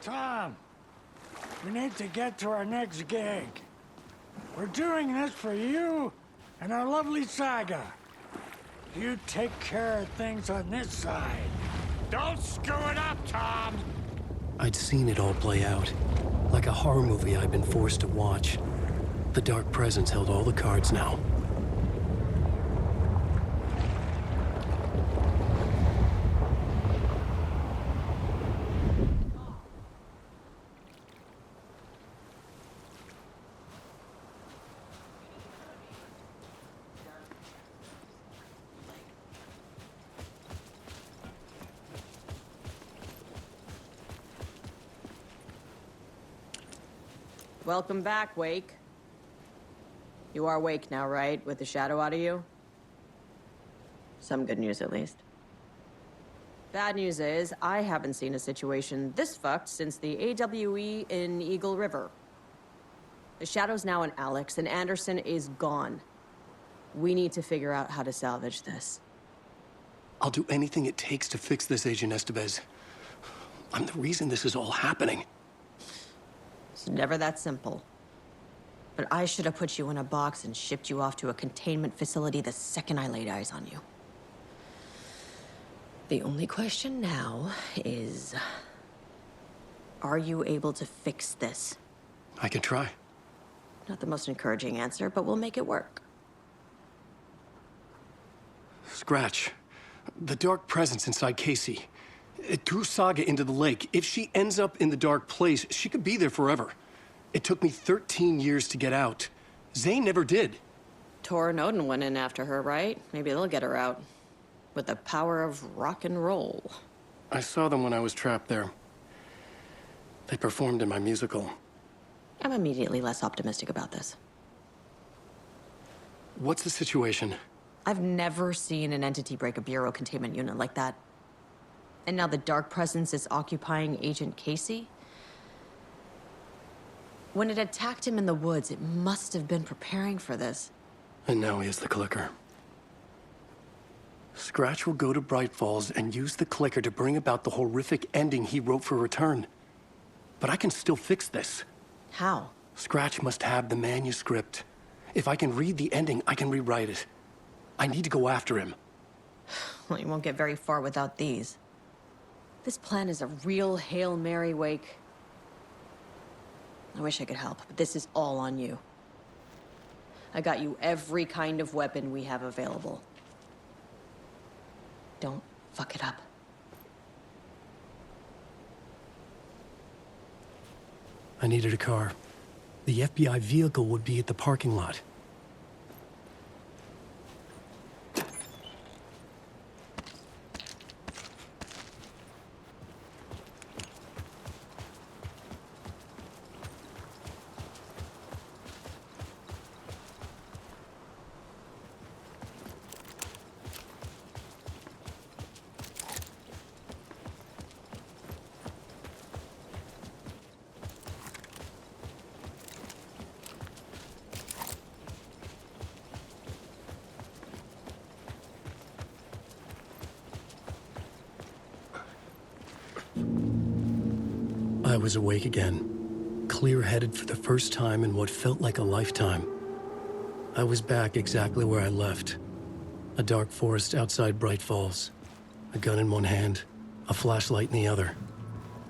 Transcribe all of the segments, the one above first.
Tom, we need to get to our next gig. We're doing this for you and our lovely saga. You take care of things on this side. Don't screw it up, Tom! I'd seen it all play out. Like a horror movie I'd been forced to watch. The Dark Presence held all the cards now. Welcome back, Wake. You are Wake now, right? With the shadow out of you? Some good news, at least. Bad news is, I haven't seen a situation this fucked since the AWE in Eagle River. The shadow's now in Alex, and Anderson is gone. We need to figure out how to salvage this. I'll do anything it takes to fix this, Agent Estevez. I'm the reason this is all happening. It's never that simple. But I should have put you in a box and shipped you off to a containment facility the second I laid eyes on you. The only question now is... are you able to fix this? I can try. Not the most encouraging answer, but we'll make it work. Scratch. The Dark Presence inside Casey. It threw Saga into the lake. If she ends up in the Dark Place, she could be there forever. It took me 13 years to get out. Zane never did. Tor and Odin went in after her, right? Maybe they'll get her out. With the power of rock and roll. I saw them when I was trapped there. They performed in my musical. I'm immediately less optimistic about this. What's the situation? I've never seen an entity break a Bureau containment unit like that. And now the Dark Presence is occupying Agent Casey? When it attacked him in the woods, it must have been preparing for this. And now he has the clicker. Scratch will go to Bright Falls and use the clicker to bring about the horrific ending he wrote for Return. But I can still fix this. How? Scratch must have the manuscript. If I can read the ending, I can rewrite it. I need to go after him. Well, you won't get very far without these. This plan is a real Hail Mary, Wake. I wish I could help, but this is all on you. I got you every kind of weapon we have available. Don't fuck it up. I needed a car. The FBI vehicle would be at the parking lot. I was awake again, clear-headed for the first time in what felt like a lifetime. I was back exactly where I left. A dark forest outside Bright Falls. A gun in one hand, a flashlight in the other.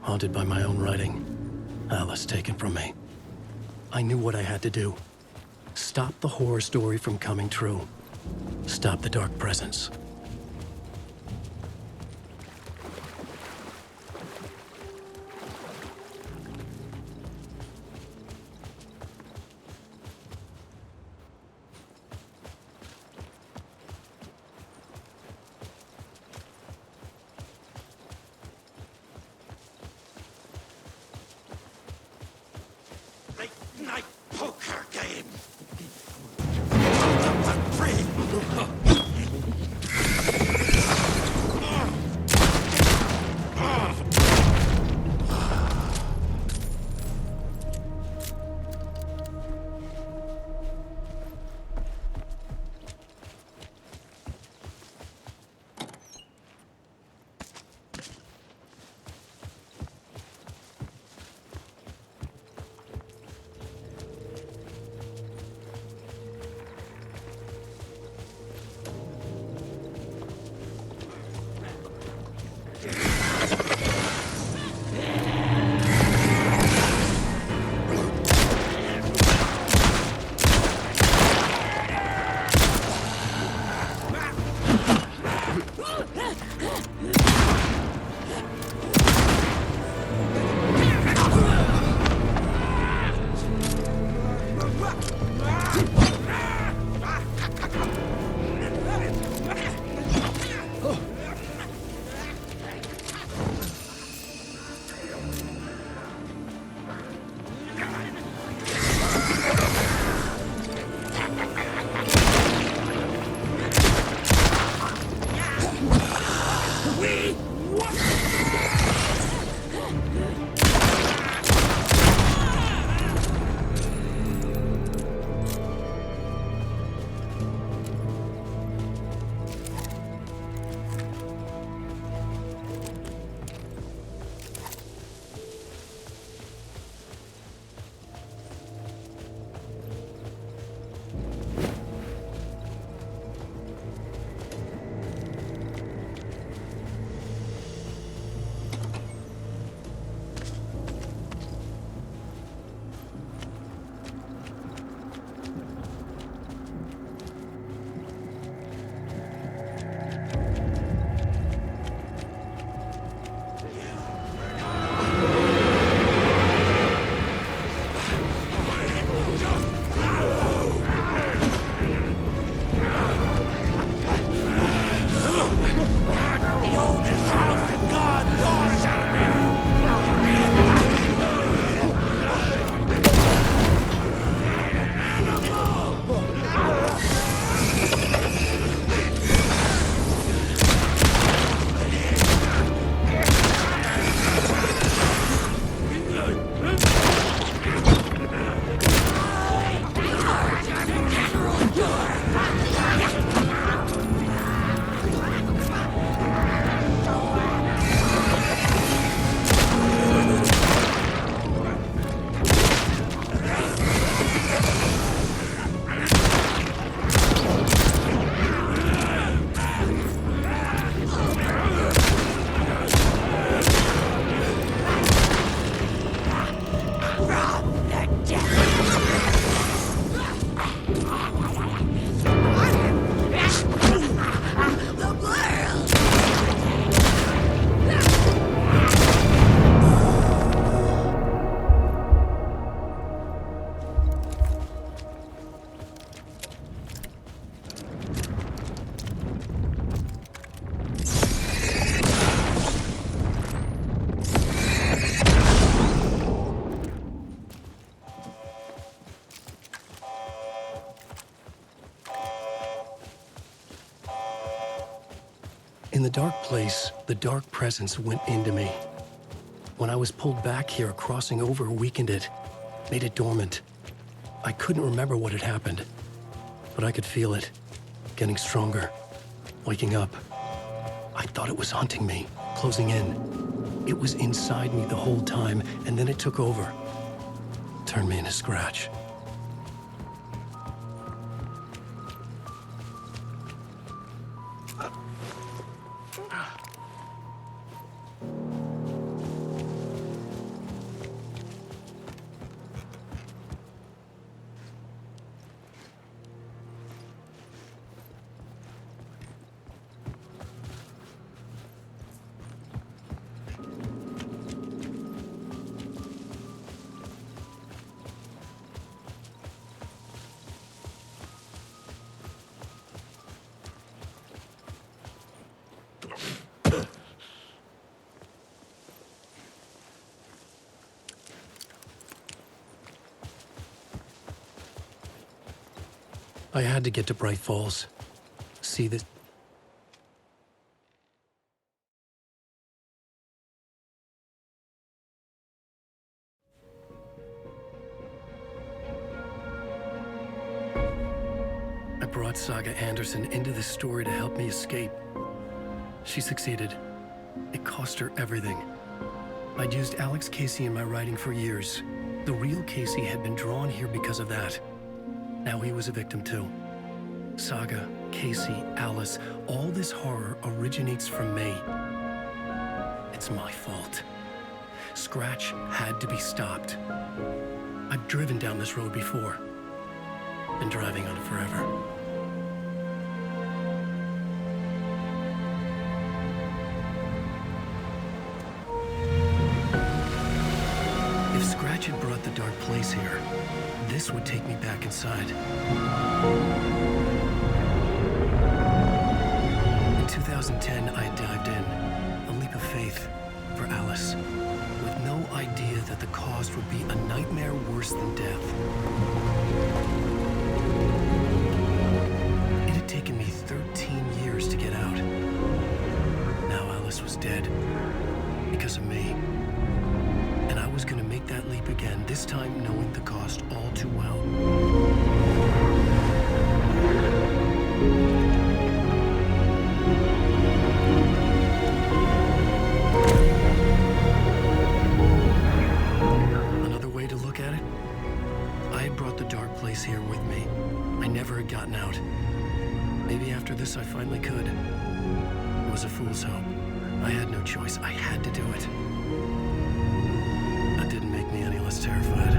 Haunted by my own writing. Alice taken from me. I knew what I had to do. Stop the horror story from coming true. Stop the Dark Presence. Late night poker game. In the dark place, the dark presence went into me. When I was pulled back here, crossing over weakened it, made it dormant. I couldn't remember what had happened, but I could feel it, getting stronger, waking up. I thought it was hunting me, closing in. It was inside me the whole time, and then it took over. Turned me into Scratch. I had to get to Bright Falls. See this. I brought Saga Anderson into this story to help me escape. She succeeded. It cost her everything. I'd used Alex Casey in my writing for years. The real Casey had been drawn here because of that. Now he was a victim too. Saga, Casey, Alice, all this horror originates from me. It's my fault. Scratch had to be stopped. I've driven down this road before. Been driving on it forever. If Scratch had brought the dark place here, this would take me back inside. In 2010, I dived in, a leap of faith for Alice, with no idea that the cost would be a nightmare worse than death. It had taken me 13 years to get out. Now Alice was dead, because of me. And I was gonna make that leap again, this time knowing the cost all too well. Another way to look at it, I had brought the dark place here with me. I never had gotten out. Maybe after this I finally could. It was a fool's hope. I had no choice. I had to do it. That didn't make me any less terrified.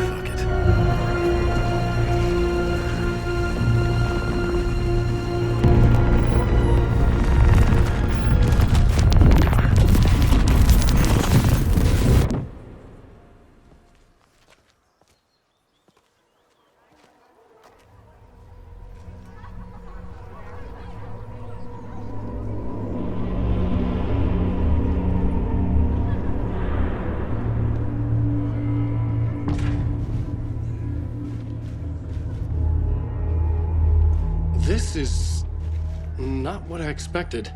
Fuck it. This is not what I expected.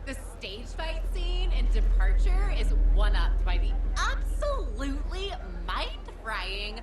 The stage fight scene in Departure is one-upped by the absolutely mind-frying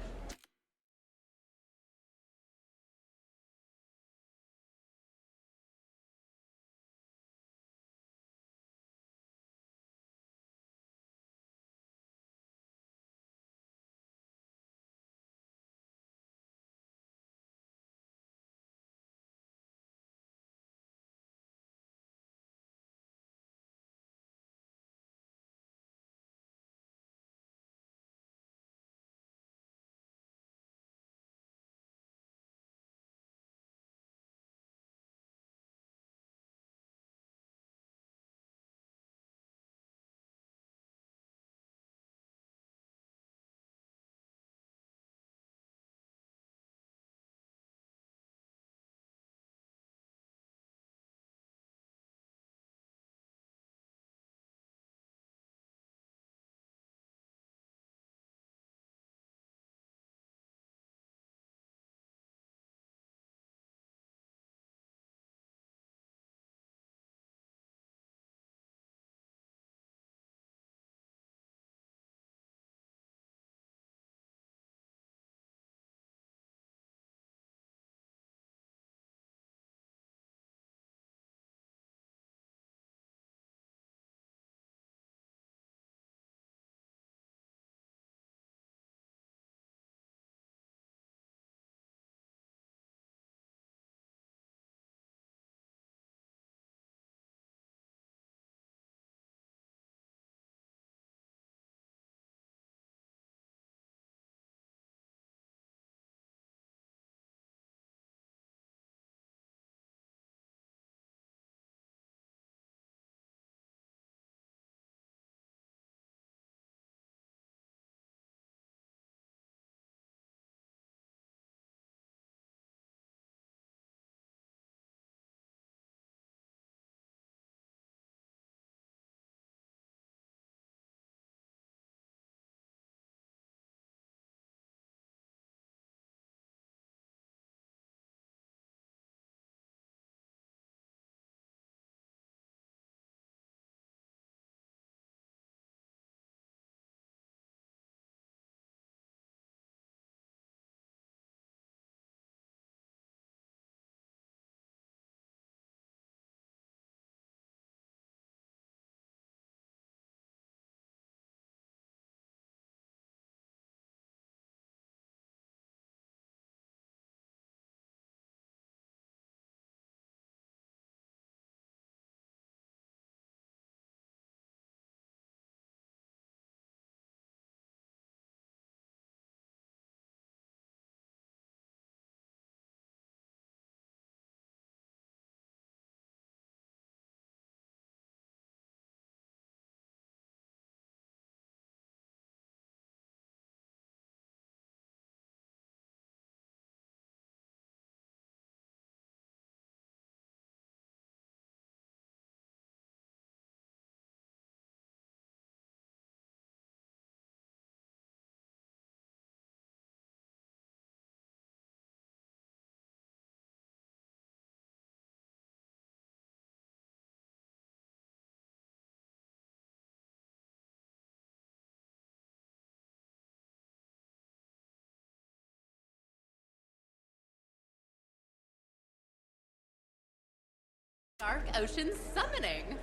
Dark Ocean Summoning.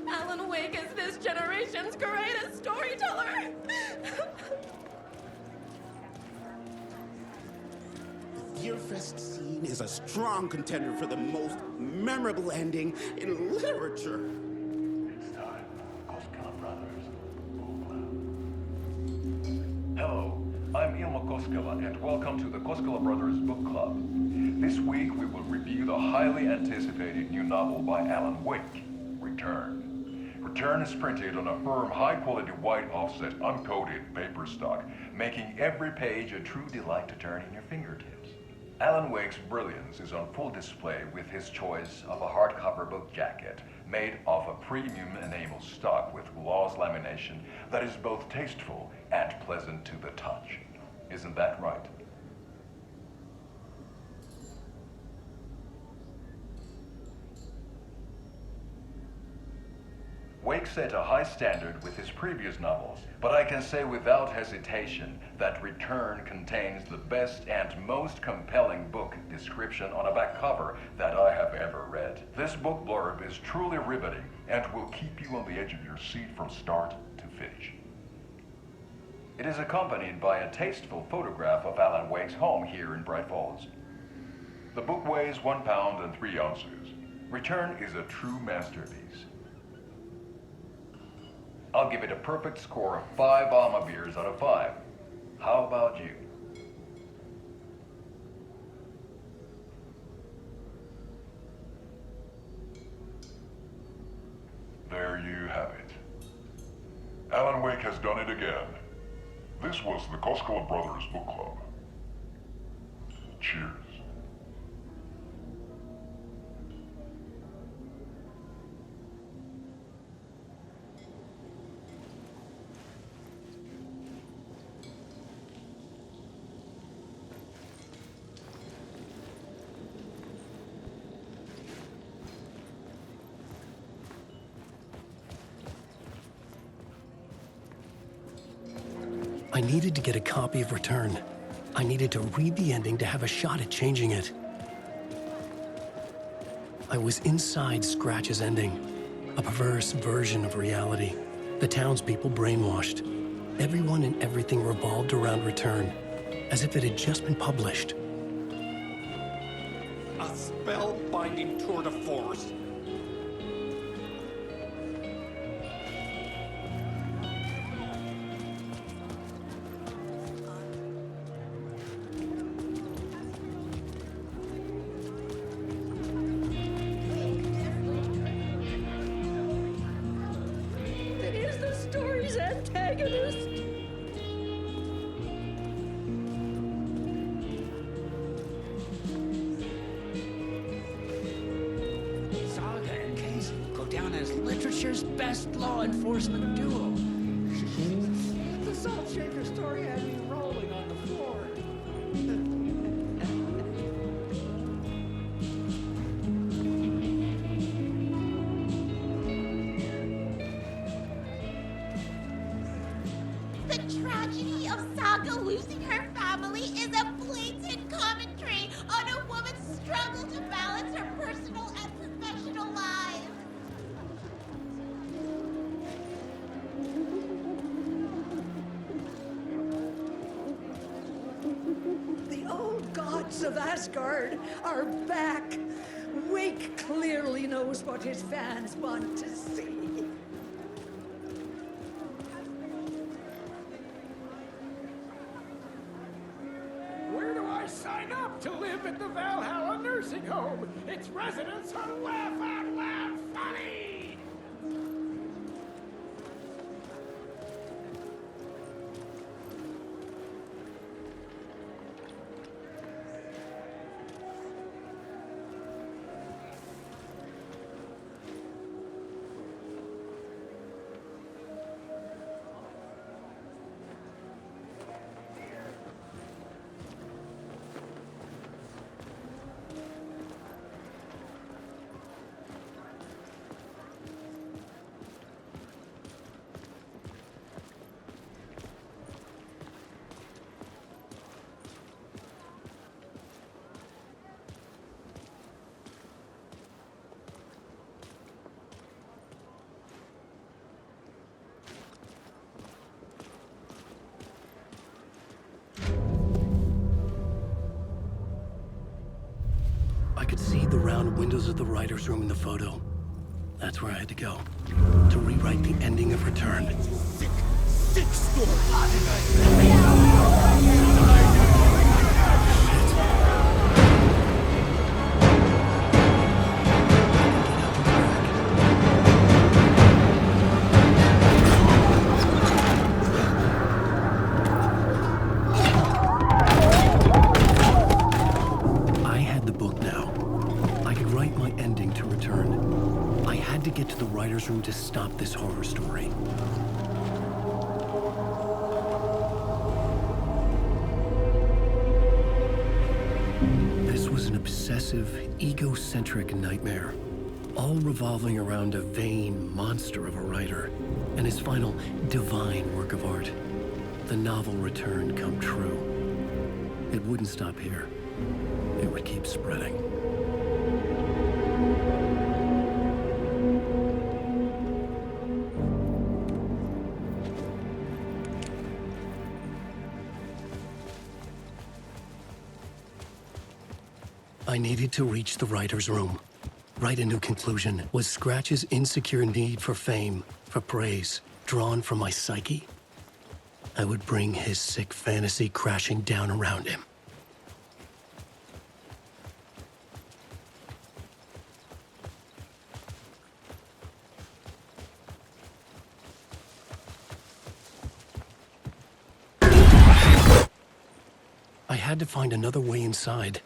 Alan Wake is this generation's greatest storyteller. Deerfest scene is a strong contender for the most memorable ending in literature. It's time for Koskela Brothers Book Club. Hello, I'm Ilmo Koskela, and welcome to the Koskela Brothers Book Club. This week we will review the highly anticipated new novel by Alan Wake, Return. Return is printed on a firm, high-quality white offset, uncoated paper stock, making every page a true delight to turn in your fingertips. Alan Wake's brilliance is on full display with his choice of a hardcover book jacket made of a premium enamel stock with gloss lamination that is both tasteful and pleasant to the touch. Isn't that right? Wake set a high standard with his previous novels, but I can say without hesitation that Return contains the best and most compelling book description on a back cover that I have ever read. This book blurb is truly riveting and will keep you on the edge of your seat from start to finish. It is accompanied by a tasteful photograph of Alan Wake's home here in Bright Falls. The book weighs 1 pound and 3 ounces. Return is a true masterpiece. I'll give it a perfect score of 5 Alma beers out of 5. How about you? There you have it. Alan Wake has done it again. This was the Koskela Brothers Book Club. Cheers. I needed to get a copy of Return. I needed to read the ending to have a shot at changing it. I was inside Scratch's ending, a perverse version of reality. The townspeople brainwashed. Everyone and everything revolved around Return, as if it had just been published. A spellbinding tour de force. It is the story's antagonist. Saga and Casey go down as literature's best law enforcement duo. The Salt Shaker story had me rolling on the floor. The tragedy of Saga losing her family is a blatant commentary on a woman's struggle to balance her personal and professional lives. The old gods of Asgard are back. Wake clearly knows what his fans want to see. Where do I sign up to live at the Valhalla Nursing Home? Its residents are laugh out loud funny! could see the round windows of the writer's room in the photo. That's where I had to go, to rewrite the ending of Return. Sick story. I had the book now. I could write my ending to Return. I had to get to the writer's room to stop this horror story. This was an obsessive, egocentric nightmare, all revolving around a vain monster of a writer and his final divine work of art, the novel Return come true. It wouldn't stop here. It would keep spreading. I needed to reach the writer's room. Write a new conclusion. Was Scratch's insecure need for fame, for praise, drawn from my psyche? I would bring his sick fantasy crashing down around him. I had to find another way inside.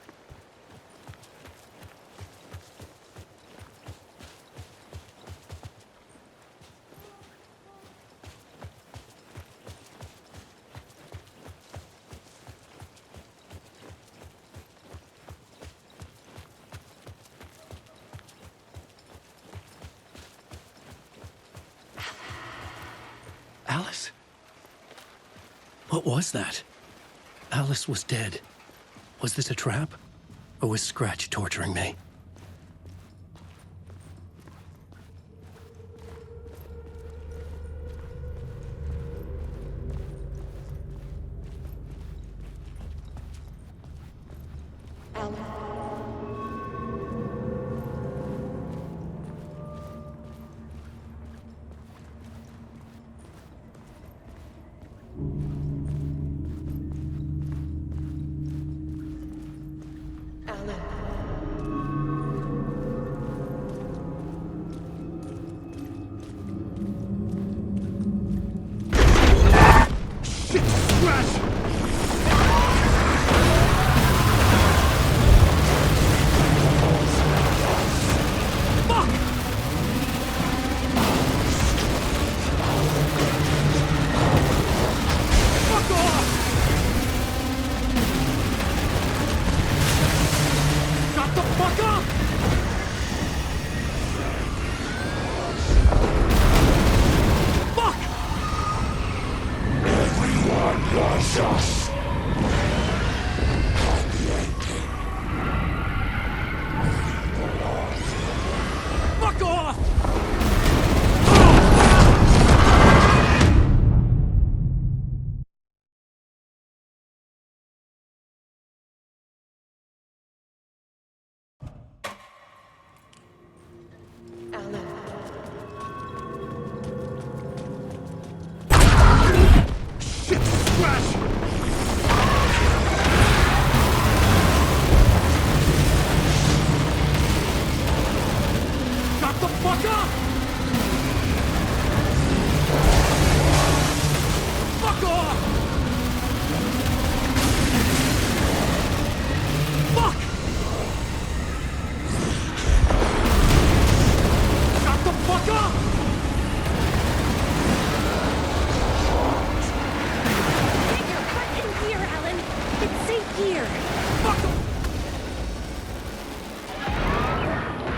Alice? What was that? Alice was dead. Was this a trap? Or was Scratch torturing me?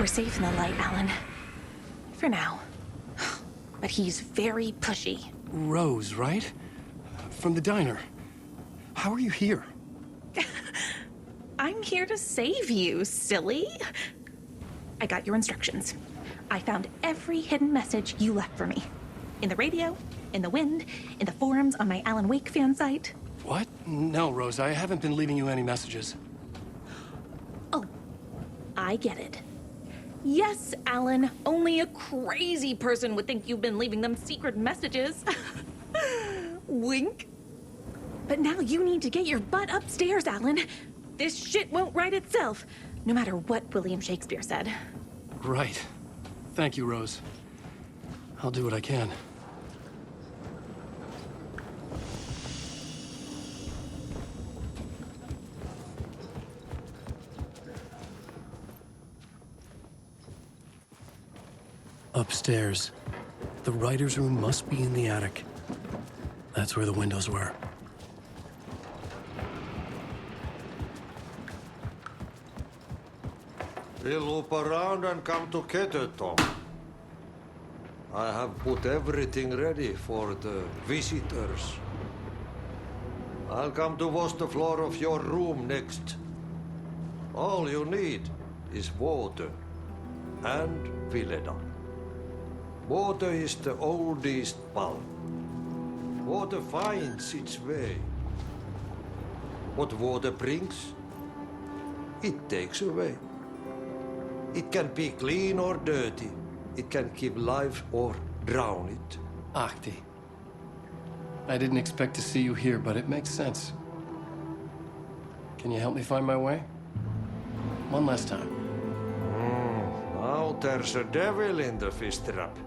Safe in the light, Alan. For now. But he's very pushy. Rose, right? From the diner. How are you here? I'm here to save you, silly. I got your instructions. I found every hidden message you left for me. In the radio, in the wind, in the forums on my Alan Wake fan site. What? No, Rose, I haven't been leaving you any messages. Oh. I get it. Yes, Alan, only a crazy person would think you've been leaving them secret messages. Wink. But now you need to get your butt upstairs, Alan. This shit won't right itself, no matter what William Shakespeare said. Right. Thank you, Rose. I'll do what I can. Upstairs. The writer's room must be in the attic. That's where the windows were. We'll loop around and come together, Tom. I have put everything ready for the visitors. I'll come to wash the floor of your room next. All you need is water and Vileda. Water is the oldest bulb. Water finds its way. What water brings, it takes away. It can be clean or dirty. It can keep life or drown it. Ahti. I didn't expect to see you here, but it makes sense. Can you help me find my way? One last time. Now there's a devil in the fish trap.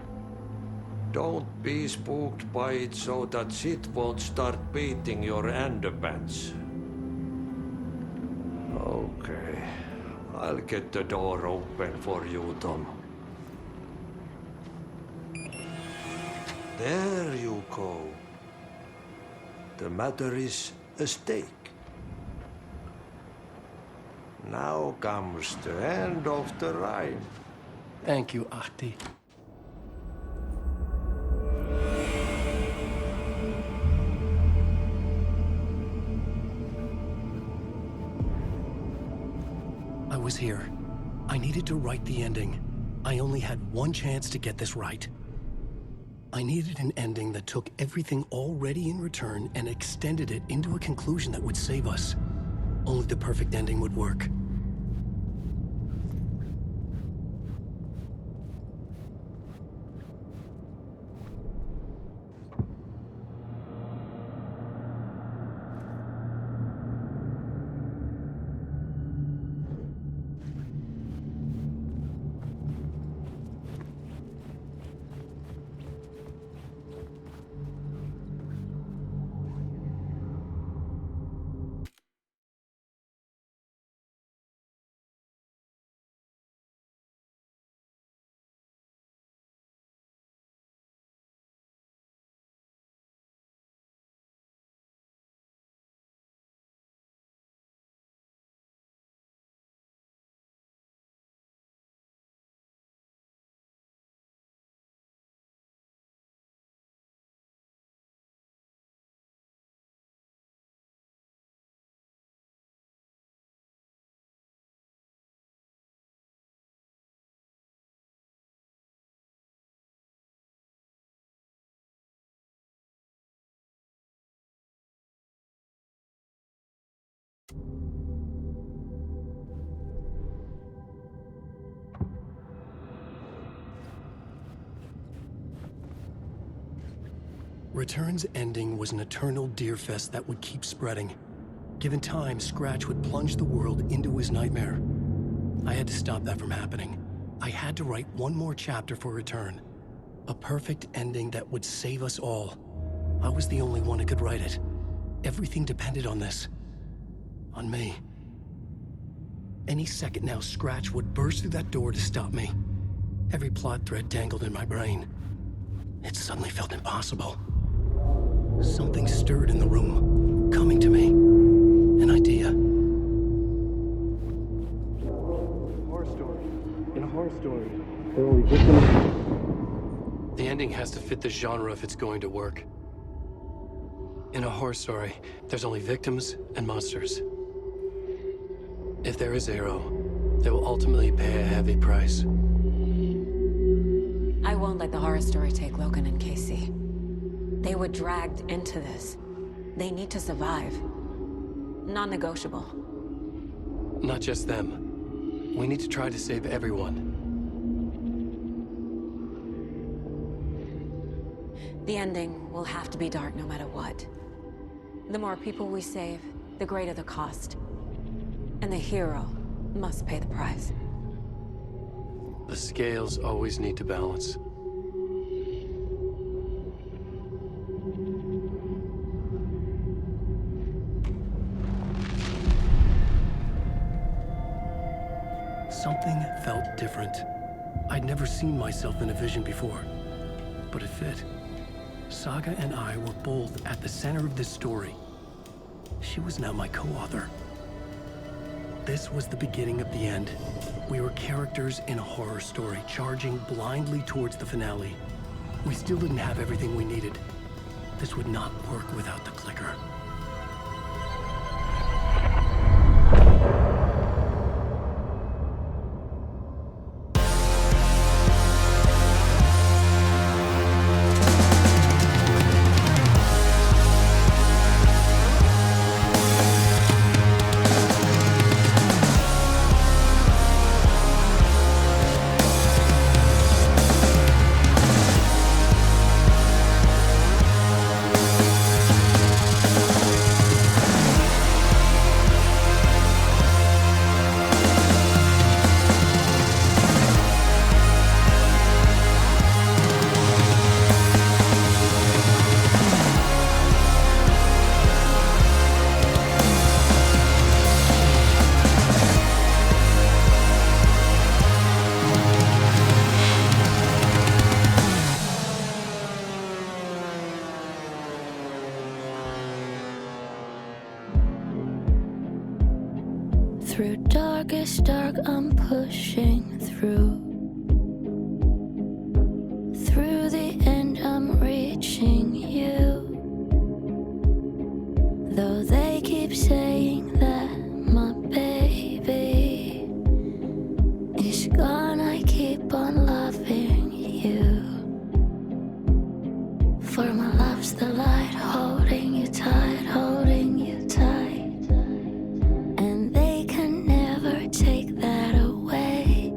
Don't be spooked by it so that shit won't start beating your underpants. Okay. I'll get the door open for you, Tom. There you go. The matter is a stake. Now comes the end of the rhyme. Thank you, Ahti. I was here. I needed to write the ending. I only had one chance to get this right. I needed an ending that took everything already in return and extended it into a conclusion that would save us. Only the perfect ending would work. Return's ending was an eternal Deerfest that would keep spreading. Given time, Scratch would plunge the world into his nightmare. I had to stop that from happening. I had to write one more chapter for Return. A perfect ending that would save us all. I was the only one who could write it. Everything depended on this. On me. Any second now, Scratch would burst through that door to stop me. Every plot thread dangled in my brain. It suddenly felt impossible. Something stirred in the room, coming to me. An idea. Horror story. In a horror story, there are only victims. The ending has to fit the genre if it's going to work. In a horror story, there's only victims and monsters. If there is Arrow, they will ultimately pay a heavy price. I won't let the horror story take Logan and Casey. They were dragged into this. They need to survive. Non-negotiable. Not just them. We need to try to save everyone. The ending will have to be dark no matter what. The more people we save, the greater the cost. And the hero must pay the price. The scales always need to balance. Something felt different. I'd never seen myself in a vision before, but it fit. Saga and I were both at the center of this story. She was now my co-author. This was the beginning of the end. We were characters in a horror story, charging blindly towards the finale. We still didn't have everything we needed. This would not work without the clicker. Through darkest dark, I'm pushing through. Through the end, I'm reaching you. Though they keep saying that my baby is gone, I keep on loving you. For my love's the light, holding you tight, holding you tight. Take that away.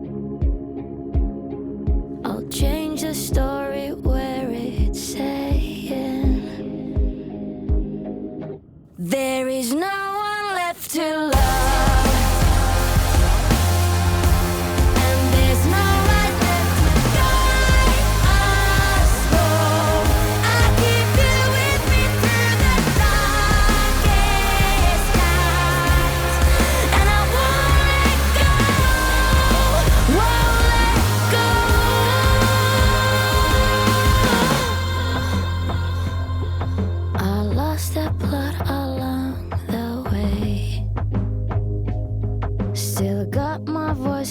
I'll change the story where it's saying there is no one left to love.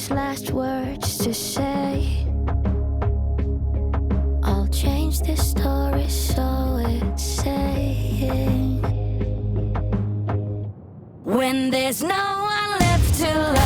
Last words to say. I'll change this story so it's saying when there's no one left to love.